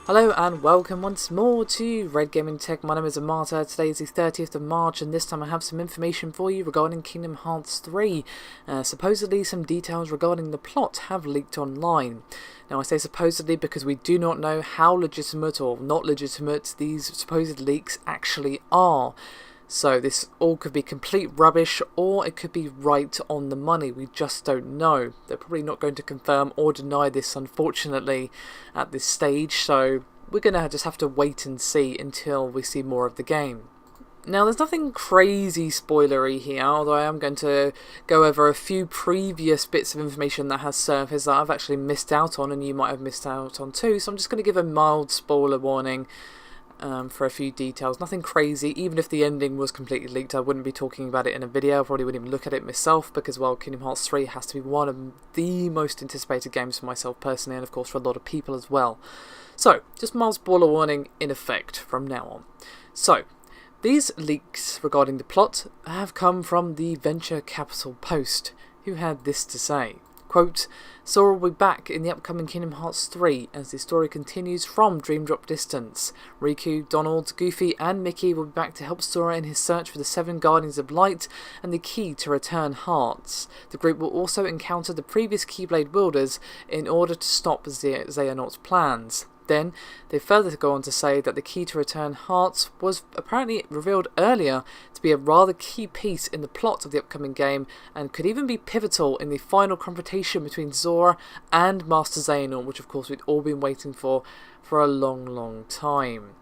Hello and welcome once more to Red Gaming Tech. My name is Amata. Today is the 30th of March and this time I have some information for you regarding Kingdom Hearts 3. Supposedly some details regarding the plot have leaked online. Now I say supposedly because we do not know how legitimate or not legitimate these supposed leaks actually are. So this all could be complete rubbish or it could be right on the money, we just don't know. They're probably not going to confirm or deny this unfortunately at this stage, so we're going to just have to wait and see until we see more of the game. Now there's nothing crazy spoilery here, although I am going to go over a few previous bits of information that has surfaced that I've actually missed out on and you might have missed out on too, so I'm just going to give a mild spoiler warning. For a few details. Nothing crazy. Even if the ending was completely leaked, I wouldn't be talking about it in a video. I probably wouldn't even look at it myself because, well, Kingdom Hearts 3 has to be one of the most anticipated games for myself personally and, of course, for a lot of people as well. So, just mild spoiler warning in effect from now on. So, these leaks regarding the plot have come from the Venture Capital Post, who had this to say. Quote, Sora will be back in the upcoming Kingdom Hearts 3 as the story continues from Dream Drop distance. Riku, Donald, Goofy and Mickey will be back to help Sora in his search for the 7 Guardians of Light and the key to return Hearts. The group will also encounter the previous Keyblade wielders in order to stop Xehanort's plans. Then, they further go on to say that the key to return Hearts was apparently revealed earlier to be a rather key piece in the plot of the upcoming game and could even be pivotal in the final confrontation between Sora and Master Xehanort, which of course we'd all been waiting for a long time.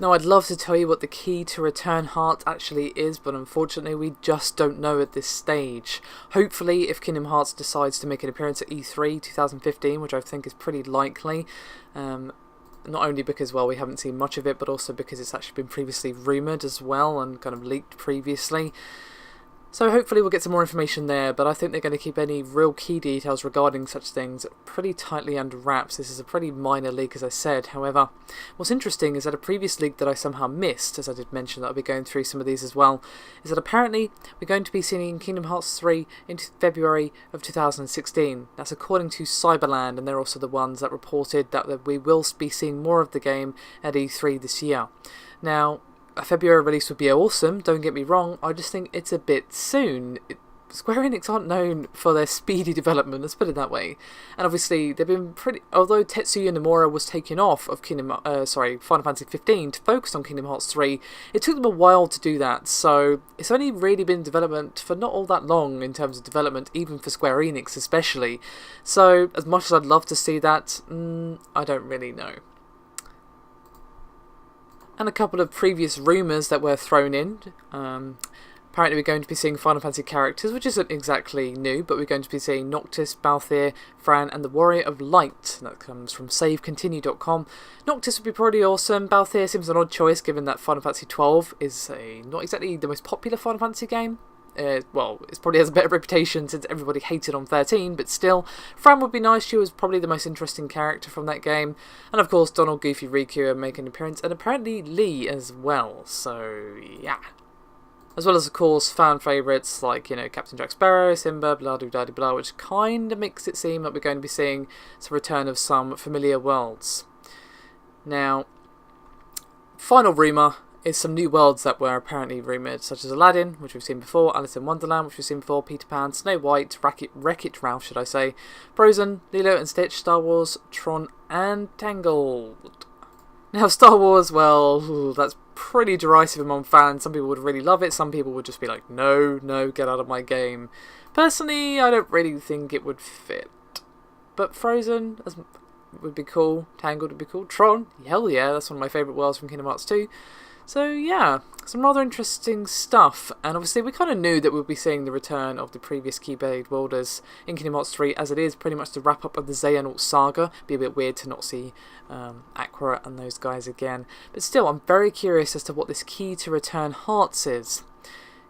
Now I'd love to tell you what the key to return Heart actually is, but unfortunately we just don't know at this stage. Hopefully if Kingdom Hearts decides to make an appearance at E3 2015, which I think is pretty likely, not only because, well, we haven't seen much of it, but also because it's actually been previously rumoured as well and kind of leaked previously. So hopefully we'll get some more information there, but I think they're going to keep any real key details regarding such things pretty tightly under wraps. This is a pretty minor leak, as I said. However, what's interesting is that a previous leak that I somehow missed, as I did mention that I'll be going through some of these as well, is that apparently we're going to be seeing Kingdom Hearts 3 in February of 2016. That's according to Cyberland, and they're also the ones that reported that we will be seeing more of the game at E3 this year. Now, a February release would be awesome, don't get me wrong, I just think it's a bit soon. Square Enix aren't known for their speedy development, let's put it that way. And obviously, they've been although Tetsuya Nomura was taken off of Final Fantasy 15 to focus on Kingdom Hearts 3, it took them a while to do that, so it's only really been in development for not all that long in terms of development, even for Square Enix especially. So, as much as I'd love to see that, I don't really know. And a couple of previous rumours that were thrown in. Apparently we're going to be seeing Final Fantasy characters, which isn't exactly new, but we're going to be seeing Noctis, Balthier, Fran and the Warrior of Light. That comes from SaveContinue.com. Noctis would be pretty awesome. Balthier seems an odd choice given that Final Fantasy 12 is not exactly the most popular Final Fantasy game. Well, it probably has a better reputation since everybody hated on 13, but still, Fran would be nice. She was probably the most interesting character from that game. And of course, Donald, Goofy, Riku are making an appearance, and apparently Lee as well, so yeah. As well as, of course, fan favourites like, Captain Jack Sparrow, Simba, blah-de-blah-de-blah, which kind of makes it seem that we're going to be seeing some return of some familiar worlds. Now, final rumour is some new worlds that were apparently rumoured, such as Aladdin, which we've seen before, Alice in Wonderland, which we've seen before, Peter Pan, Snow White, Wreck-It Ralph, should I say, Frozen, Lilo and Stitch, Star Wars, Tron, and Tangled. Now, Star Wars, well, that's pretty derisive among fans. Some people would really love it, some people would just be like, no, get out of my game. Personally, I don't really think it would fit. But Frozen would be cool, Tangled would be cool, Tron, hell yeah, that's one of my favourite worlds from Kingdom Hearts 2. So yeah, some rather interesting stuff, and obviously we kind of knew that we'd be seeing the return of the previous Keyblade wielders in Kingdom Hearts 3, as it is pretty much the wrap up of the Xehanort saga. It'd be a bit weird to not see Aqua and those guys again, but still I'm very curious as to what this key to return Hearts is.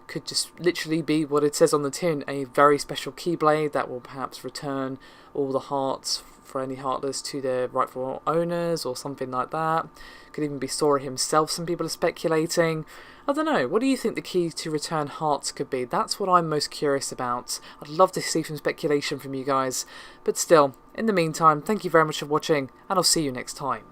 Could just literally be what it says on the tin, a very special Keyblade that will perhaps return all the hearts for any Heartless to their rightful owners or something like that. Could even be Sora himself, some people are speculating. I don't know, what do you think the key to return Hearts could be? That's what I'm most curious about. I'd love to see some speculation from you guys. But still, in the meantime, thank you very much for watching, and I'll see you next time.